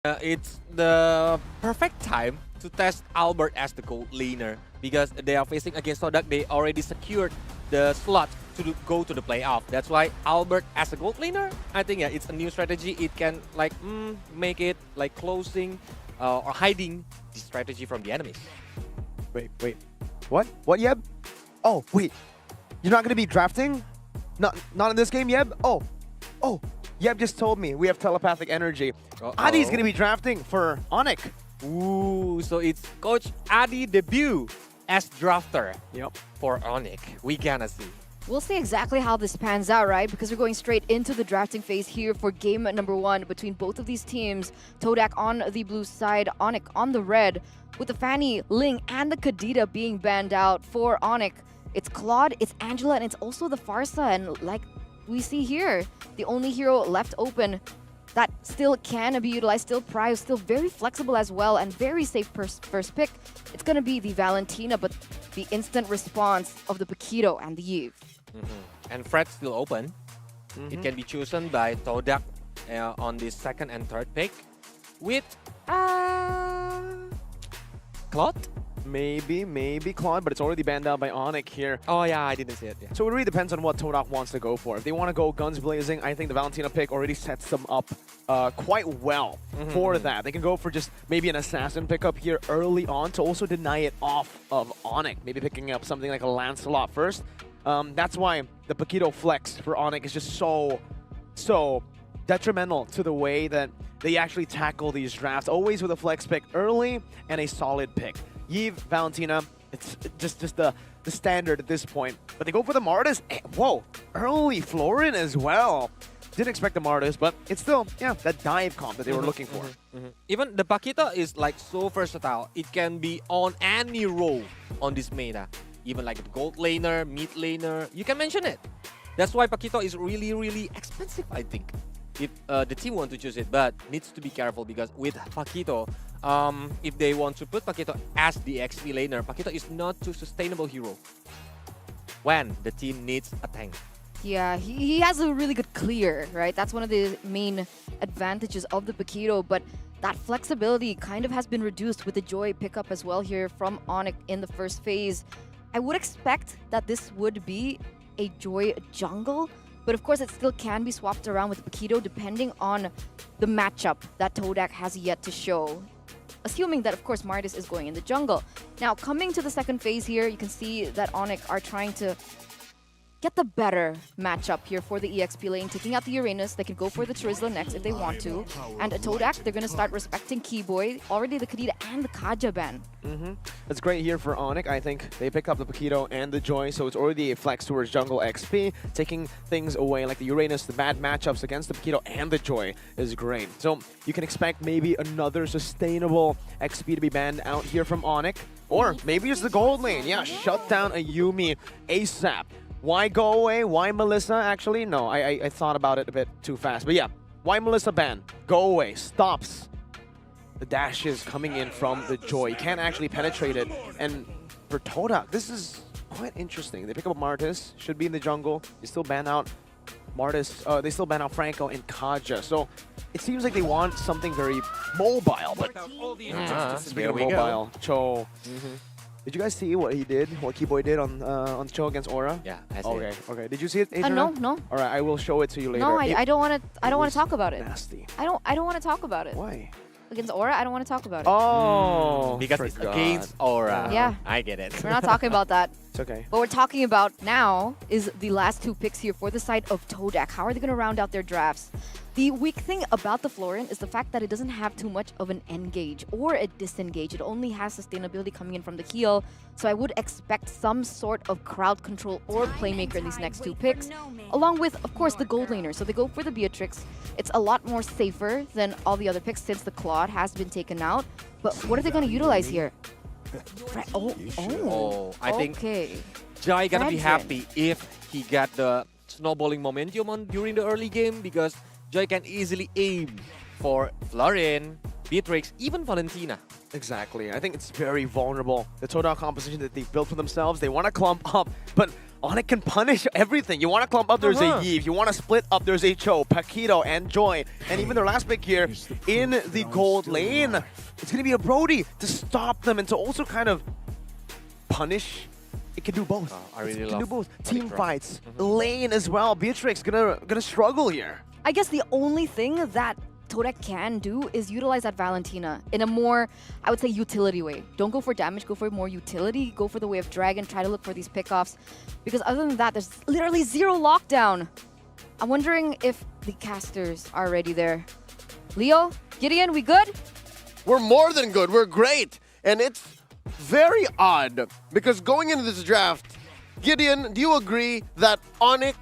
It's the perfect time to test Albert as the gold laner because they are facing against Todak. They already secured the slot to go to the playoff. That's why Albert as a gold laner, I think it's a new strategy. It can like make it like closing or hiding the strategy from the enemies. Wait. What? What, Yeb? Oh, wait. You're not going to be drafting? Not in this game, Yeb? Oh. Yeb just told me we have telepathic energy. Adi's going to be drafting for ONIC. Ooh, so it's Coach Adi debut as drafter for ONIC. We gonna see. We'll see exactly how this pans out, right? Because we're going straight into the drafting phase here for game number 1 between both of these teams. Todak on the blue side, ONIC on the red, with the Fanny, Ling, and the Kadita being banned out for ONIC. It's Claude, it's Angela, and it's also the Farsa. And like we see here, the only hero left open that still can be utilized, still Prio, still very flexible as well, and very safe first pick. It's going to be the Valentina, but the instant response of the Paquito and the Eve. And Fred's still open. It can be chosen by Todak on the second and third pick with Claude? Maybe Claude, but it's already banned out by ONIC here. Oh yeah, I didn't see it. Yeah. So it really depends on what Todak wants to go for. If they want to go guns blazing, I think the Valentina pick already sets them up quite well for that. They can go for just maybe an assassin pickup here early on to also deny it off of ONIC. Maybe picking up something like a Lancelot first. That's why the Paquito flex for ONIC is just so detrimental to the way that they actually tackle these drafts. Always with a flex pick early and a solid pick. Yves, Valentina, it's just the standard at this point. But they go for the Martis. Whoa, early Florin as well. Didn't expect the Martis, but it's still, that dive comp that they were looking for. Even the Paquito is like so versatile. It can be on any role on this meta. Even like the gold laner, mid laner, you can mention it. That's why Paquito is really, really expensive, I think. If the team want to choose it, but needs to be careful because with Paquito, if they want to put Paquito as the XP laner, Paquito is not too sustainable hero when the team needs a tank. Yeah, he has a really good clear, right? That's one of the main advantages of the Paquito, but that flexibility kind of has been reduced with the Joy pickup as well here from ONIC in the first phase. I would expect that this would be a Joy jungle, but of course it still can be swapped around with Paquito depending on the matchup that Todak has yet to show. Assuming that, of course, Martis is going in the jungle. Now, coming to the second phase here, you can see that ONIC are trying to get the better matchup here for the EXP lane. Taking out the Uranus, they can go for the Charizla next if they want to. And Todak, they're going to start respecting Keyboy. Already the Kadita and the Kaja ban. That's great here for ONIC. I think they pick up the Paquito and the Joy, so it's already a flex towards jungle XP. Taking things away like the Uranus, the bad matchups against the Paquito and the Joy is great. So you can expect maybe another sustainable XP to be banned out here from ONIC. Or maybe it's the gold lane. Yeah, shut down a Yuumi ASAP. Why go away? Why Melissa? Actually, no, I thought about it a bit too fast. But yeah, why Melissa ban? Go away. Stops the dashes coming in from the Joy. You can't actually penetrate it. And for Todak, this is quite interesting. They pick up Martis, should be in the jungle. They still ban out Martis. They still ban out Franco and Kaja. So it seems like they want something very mobile. But speaking of mobile, Cho. Did you guys see what he did, what Keyboy did on the show against Aura? Yeah, I see it. Okay. Did you see it, Adriana? No. All right, I will show it to you later. No, I don't want to. I don't want to talk about it. Nasty. I don't want to talk about it. Why? Against Aura, I don't want to talk about it. Oh, because it's against Aura. Yeah. I get it. We're not talking about that. It's okay. What we're talking about now is the last 2 picks here for the side of Todak. How are they going to round out their drafts? The weak thing about the Florin is the fact that it doesn't have too much of an engage or a disengage. It only has sustainability coming in from the heal. So I would expect some sort of crowd control or playmaker in these next 2 picks, along with, of course, the gold laner. So they go for the Beatrix. It's a lot more safer than all the other picks since the Claude has been taken out. But what are they going to utilize here? I think Jai gonna be happy if he got the snowballing momentum during the early game because Joy can easily aim for Florin, Beatrix, even Valentina. Exactly. I think it's very vulnerable. The Toda composition that they've built for themselves, they want to clump up, but ONIC can punish everything. You want to clump up, there's a Yi. If you want to split up, there's a Cho, Paquito, and Joy. And even their last pick here in the gold lane, it's going to be a Brody to stop them and to also kind of punish. It can do both. I really It can love do both. Team fights, lane as well. Beatrix gonna struggle here. I guess the only thing that Todek can do is utilize that Valentina in a more, I would say, utility way. Don't go for damage, go for more utility, go for the way of Dragon, try to look for these pickoffs. Because other than that, there's literally zero lockdown. I'm wondering if the casters are ready there. Leo, Gideon, we good? We're more than good. We're great. And it's very odd because going into this draft, Gideon, do you agree that ONIC,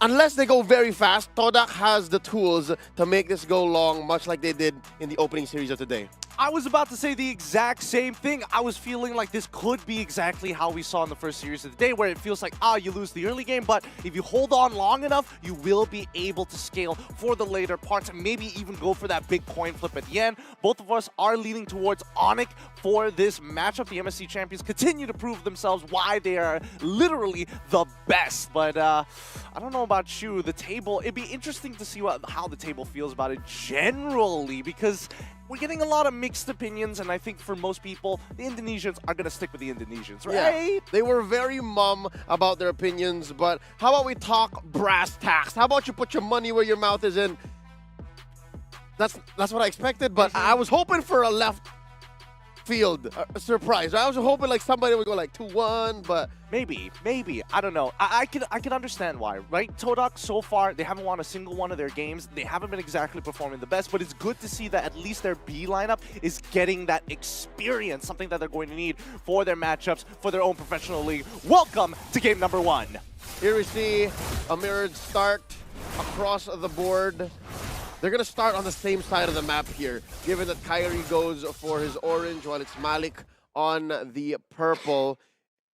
unless they go very fast, Todak has the tools to make this go long, much like they did in the opening series of today? I was about to say the exact same thing. I was feeling like this could be exactly how we saw in the first series of the day, where it feels like, you lose the early game, but if you hold on long enough, you will be able to scale for the later parts and maybe even go for that big coin flip at the end. Both of us are leaning towards ONIC for this matchup. The MSC champions continue to prove themselves why they are literally the best. But I don't know about you, the table, it'd be interesting to see how the table feels about it generally, because we're getting a lot of mixed opinions, and I think for most people, the Indonesians are going to stick with the Indonesians, right? Yeah, they were very mum about their opinions, but how about we talk brass tacks? How about you put your money where your mouth is in? That's what I expected, but I was hoping for a left field surprise. I was hoping like somebody would go like 2-1, but Maybe. I don't know. I can understand why, right? Todak, so far, they haven't won a single one of their games. They haven't been exactly performing the best, but it's good to see that at least their B lineup is getting that experience, something that they're going to need for their matchups, for their own professional league. Welcome to game number 1. here we see a mirrored start across the board. They're going to start on the same side of the map here, given that Kyrie goes for his orange while it's Malik on the purple.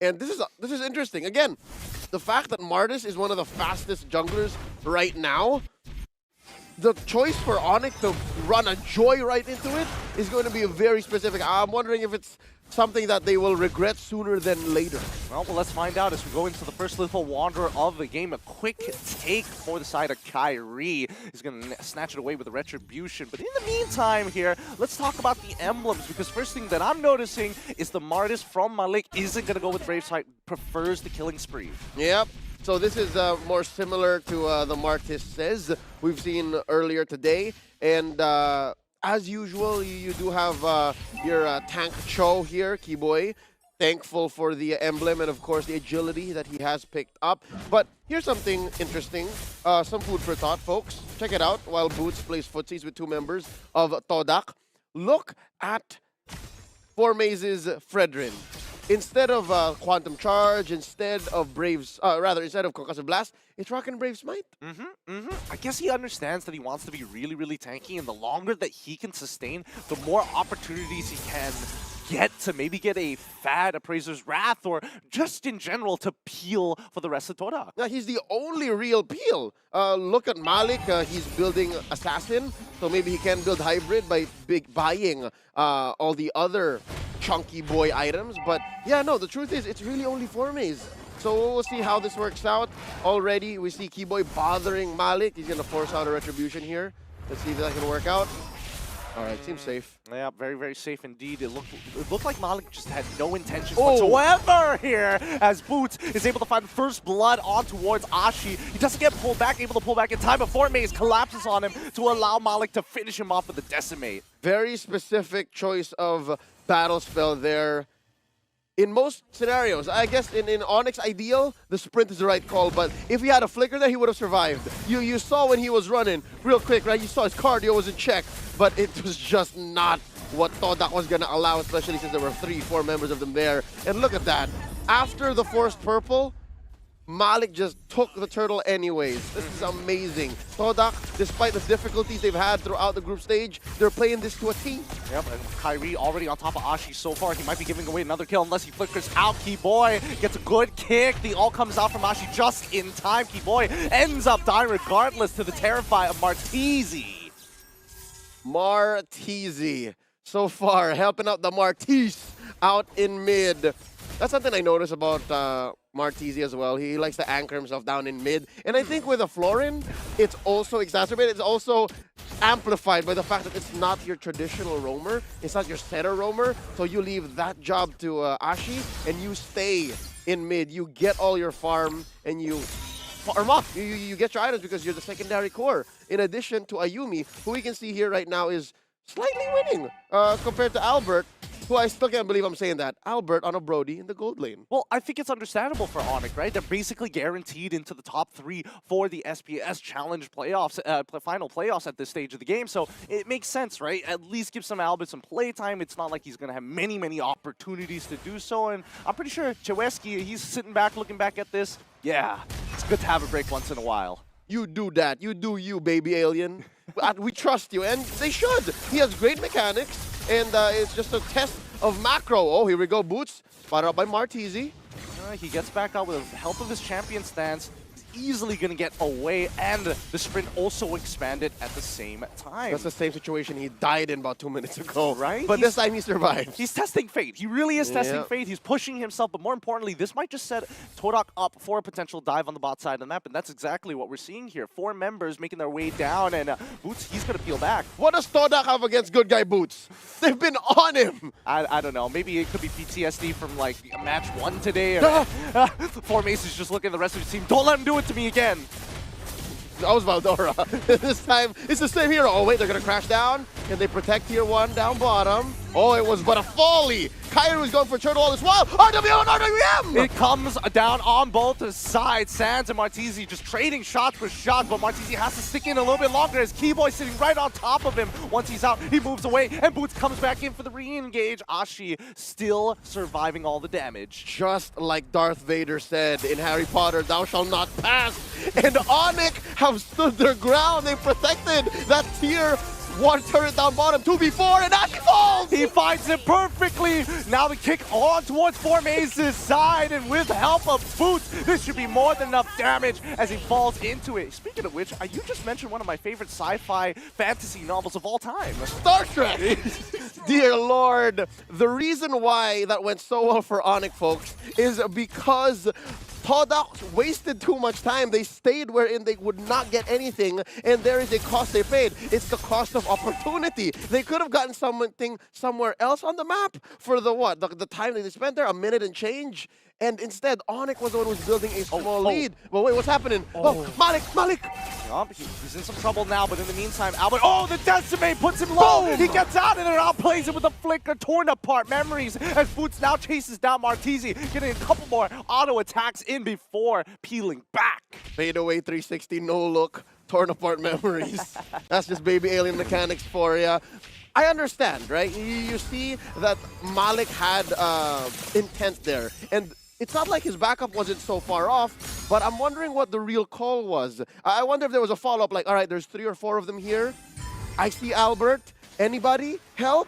And this is interesting. Again, the fact that Martis is one of the fastest junglers right now, the choice for ONIC to run a Joy right into it is going to be very specific. I'm wondering if it's something that they will regret sooner than later. Well, let's find out as we go into the first little wanderer of the game. A quick take for the side of Kyrie. He's going to snatch it away with a retribution. But in the meantime here, let's talk about the emblems, because first thing that I'm noticing is the Martis from Malik isn't going to go with Braveside, prefers the killing spree. Yep. So this is more similar to the Martis says we've seen earlier today. And as usual, you do have your tank Cho here, Keyboy. Thankful for the emblem and, of course, the agility that he has picked up. But here's something interesting, some food for thought, folks. Check it out while Boots plays footsies with 2 members of Todak. Look at Formaze's Fredrin. Instead of Quantum Charge, instead of instead of Concussive Blast, it's rocking Brave Smite. I guess he understands that he wants to be really, really tanky, and the longer that he can sustain, the more opportunities he can get to maybe get a fat Appraiser's Wrath, or just in general to peel for the rest of Todak. Now, he's the only real peel. Look at Malik. He's building Assassin, so maybe he can build Hybrid by buying all the other chunky boy items. But yeah, no, the truth is it's really only Formaze. So we'll see how this works out. Already we see Keyboy bothering Malik. He's going to force out a retribution here. Let's see if that can work out. All right, seems safe. Yeah, very, very safe indeed. It looked like Malik just had no intentions whatsoever here, as Boots is able to find first blood on towards Ashi. He doesn't get pulled back, able to pull back in time, but Formaze collapses on him to allow Malik to finish him off with a Decimate. Very specific choice of battle spell there. In most scenarios, I guess in ONIC's ideal, the sprint is the right call, but if he had a flicker there, he would have survived. You saw when he was running, real quick, right? You saw his cardio was in check, but it was just not what Todak was going to allow, especially since there were 3-4 members of them there. And look at that. After the forced purple, Malik just took the turtle anyways. This is amazing. Todak, despite the difficulties they've had throughout the group stage, they're playing this to a T. Yep, and Kyrie already on top of Ashi so far. He might be giving away another kill unless he flickers out. Keyboy gets a good kick. The ult comes out from Ashi just in time. Keyboy ends up dying regardless to the terrify of Martese. Martese so far helping out the Martese out in mid. That's something I noticed about Martese as well. He likes to anchor himself down in mid. And I think with a Florin, it's also exacerbated. It's also amplified by the fact that it's not your traditional roamer. It's not your setter roamer. So you leave that job to Ashi and you stay in mid. You get all your farm and you farm up. You get your items because you're the secondary core. In addition to Ayumi, who we can see here right now is slightly winning compared to Albert, who I still can't believe I'm saying that. Albert on a Brody in the gold lane. Well, I think it's understandable for ONIC, right? They're basically guaranteed into the top 3 for the SPS Challenge playoffs, final playoffs at this stage of the game. So it makes sense, right? At least give some Albert some playtime. It's not like he's going to have many opportunities to do so. And I'm pretty sure Cheweski, he's sitting back, looking back at this. Yeah, it's good to have a break once in a while. You do that. You do you, baby alien. We trust you, and they should. He has great mechanics, and it's just a test of macro. Oh, here we go, Boots. Spotted out by Martese. He gets back out with the help of his champion stance. He's easily going to get away, and the sprint also expanded at the same time. That's the same situation he died in about 2 minutes ago. Right? But this time he survived. He's testing fate. He really is testing fate. He's pushing himself, but more importantly, this might just set Todak up for a potential dive on the bot side of the map, and that's exactly what we're seeing here. 4 members making their way down, and Boots, he's going to peel back. What does Todak have against good guy Boots? They've been on him. I don't know. Maybe it could be PTSD from like match 1 today. Or, Four Maces just looking at the rest of his team. Don't let him do it to me again. That was Valdora. This time, it's the same hero. Oh, wait, they're going to crash down. Can they protect tier 1 down bottom? Oh, it was but a folly. Kairi was going for turtle all this while. RWM and RWM! It comes down on both sides. Sands and Martese just trading shots for shots, but Martese has to stick in a little bit longer as Keyboy sitting right on top of him. Once he's out, he moves away, and Boots comes back in for the re-engage. Ashi still surviving all the damage. Just like Darth Vader said in Harry Potter, thou shalt not pass. And ONIC have stood their ground. They protected that tier 1 turret down bottom, 2v4, and Ashi falls! He finds it perfectly! Now the kick on towards Formace's side, and with help of Boots, this should be more than enough damage as he falls into it. Speaking of which, you just mentioned one of my favorite sci-fi fantasy novels of all time. Star Trek! Dear Lord, the reason why that went so well for ONIC, folks, is because Todak wasted too much time. They stayed wherein they would not get anything, and there is a cost they paid. It's the cost of opportunity. They could have gotten something somewhere else on the map for the what? The time that they spent there, a minute and change. And instead, ONIC was the one who was building a small lead. But wait, what's happening? Oh, Malik! Yup, he's in some trouble now, but in the meantime, Albert, the Decimate puts him low! Boom. He gets out and it outplays him with a flicker, torn apart memories, as Boots now chases down Martese, getting a couple more auto attacks in before peeling back. Fade away 360, no look, torn apart memories. That's just baby alien mechanics for ya. I understand, right? You see that Malik had intent there, and it's not like his backup wasn't so far off, but I'm wondering what the real call was. I wonder if there was a follow-up, like, all right, there's 3 or 4 of them here. I see Albert. Anybody? Help?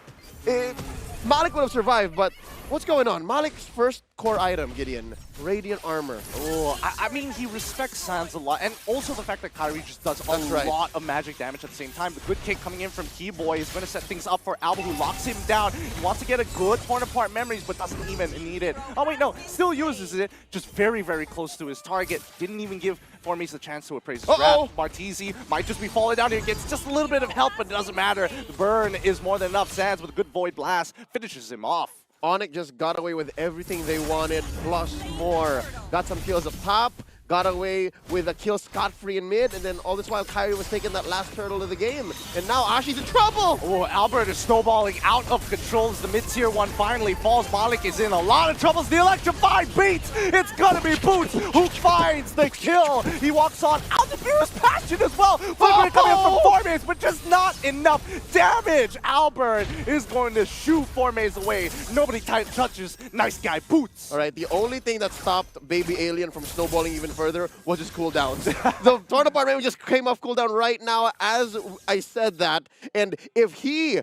Malik would have survived, but what's going on? Malik's first core item, Gideon, Radiant Armor. Oh, I mean, he respects Sans a lot, and also the fact that Kairi just does a lot of magic damage at the same time. The good kick coming in from Keyboy is going to set things up for Albert, who locks him down. He wants to get a good torn apart memories, but doesn't even need it. Oh wait, no, still uses it, just very close to his target. Didn't even give Formace a chance to appraise his grab. Martese might just be falling down here, gets just a little bit of help, but it doesn't matter. The burn is more than enough. Sans with a good Void Blast finishes him off. ONIC just got away with everything they wanted, plus more. Got some kills up top, got away with a kill scot-free in mid, and then all this while Kairi was taking that last turtle of the game. And now Ashi's in trouble! Oh, Albert is snowballing out of control as the mid-tier 1 finally falls. Malik is in a lot of troubles. The electrified beats! It's gonna be Boots who finds the kill! He walks on out the Furious Passion as well! Flickering coming up from Formace, but just not enough damage! Albert is going to shoo Formace away. Nobody touches nice guy Boots. All right, the only thing that stopped Baby Alien from snowballing even further was his cooldowns. The torn apart memory just came off cooldown right now as I said that, and if he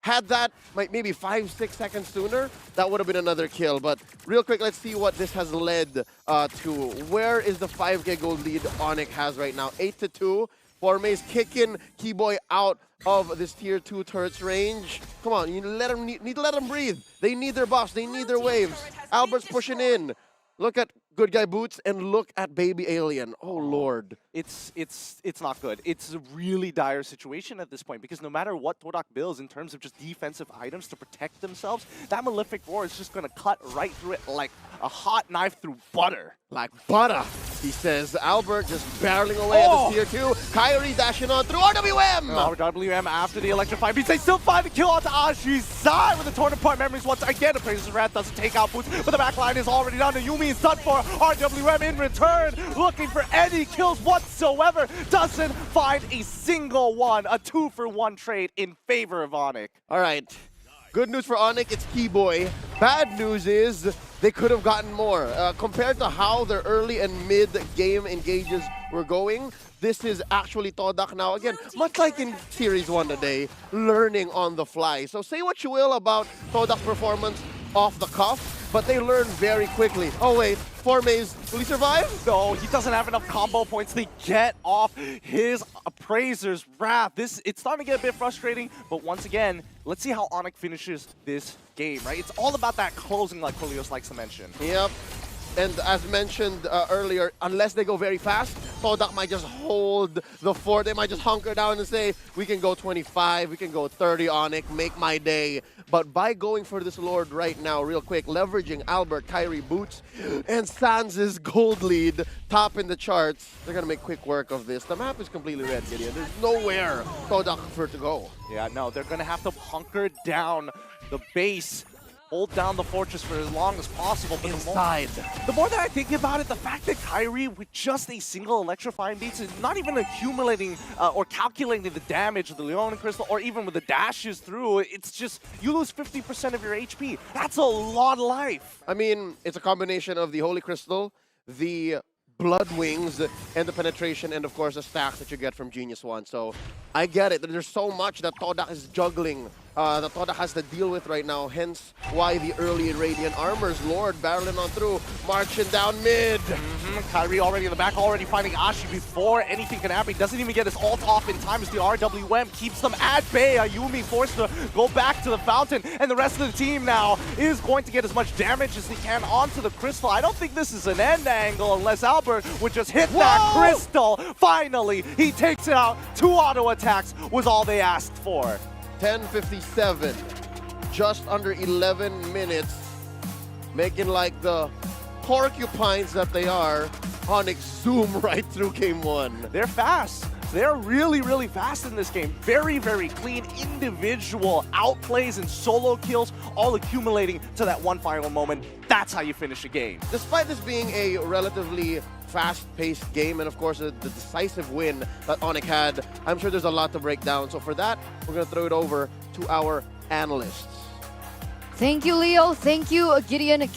had that maybe 5-6 seconds sooner, that would have been another kill. But real quick, let's see what this has led to. Where is the 5K gold lead ONIC has right now? 8-2. Forme's kicking Keyboy out of this tier 2 turret's range. Come on, you need to let them breathe. They need their buffs, they need their waves. Albert's pushing in. Look at Good Guy Boots and look at Baby Alien. Oh, Lord. It's not good. It's a really dire situation at this point because no matter what Todak builds in terms of just defensive items to protect themselves, that Malefic Roar is just going to cut right through it like a hot knife through butter. Like butter, he says. Albert just barreling away at this tier 2. Kyrie dashing on through RWM. RWM after the electrify beats. They still find the kill onto Ashi's side with the torn apart memories once again. Appraiser's Wrath doesn't take out Boots, but the backline is already done. Yumi is done for. RWM in return, looking for any kills whatsoever. Doesn't find a single one. A 2-for-1 trade in favor of ONIC. All right. Good news for ONIC, it's Keyboy. Bad news is they could have gotten more. Compared to how their early and mid-game engages were going, this is actually Todak now again, much like in Series 1 today, learning on the fly. So say what you will about Todak's performance off the cuff, but they learn very quickly. Oh wait, Forme's, will he survive? No, he doesn't have enough combo points to get off his Appraiser's Wrath. It's starting to get a bit frustrating, but once again, let's see how ONIC finishes this game, right? It's all about that closing like Kolios likes to mention. Yep. And as mentioned earlier, unless they go very fast, Todak might just hold the fort. They might just hunker down and say, we can go 25, we can go 30 ONIC, make my day. But by going for this Lord right now, real quick, leveraging Albert, Kyrie, Boots, and Sans' gold lead, top in the charts, they're going to make quick work of this. The map is completely red, Gideon. There's nowhere Todak for to go. Yeah, no, they're going to have to hunker down the base, hold down the fortress for as long as possible. But the more that I think about it, the fact that Kyrie, with just a single electrifying beats, is not even accumulating or calculating the damage of the Leonin Crystal, or even with the dashes through, it's just, you lose 50% of your HP. That's a lot of life. I mean, it's a combination of the Holy Crystal, the Blood Wings, and the penetration, and of course the stacks that you get from Genius One. So I get it. There's so much that Todak is juggling, that Todak has to deal with right now. Hence why the early Radiant Armor's Lord barreling on through, marching down mid. Kyrie already in the back, already finding Ashi before anything can happen. He doesn't even get his ult off in time as the RWM keeps them at bay. Ayumi forced to go back to the fountain, and the rest of the team now is going to get as much damage as they can onto the crystal. I don't think this is an end angle unless Albert would just hit that crystal. Finally, he takes it out. 2 auto attacks was all they asked for. 10:57, just under 11 minutes, making like the porcupines that they are. ONIC zoom right through game 1. They're fast. They're really, really fast in this game. Very, very clean individual outplays and solo kills, all accumulating to that one final moment. That's how you finish a game. Despite this being a relatively fast-paced game, and of course the decisive win that ONIC had, I'm sure there's a lot to break down. So for that, we're going to throw it over to our analysts. Thank you, Leo. Thank you, Gideon.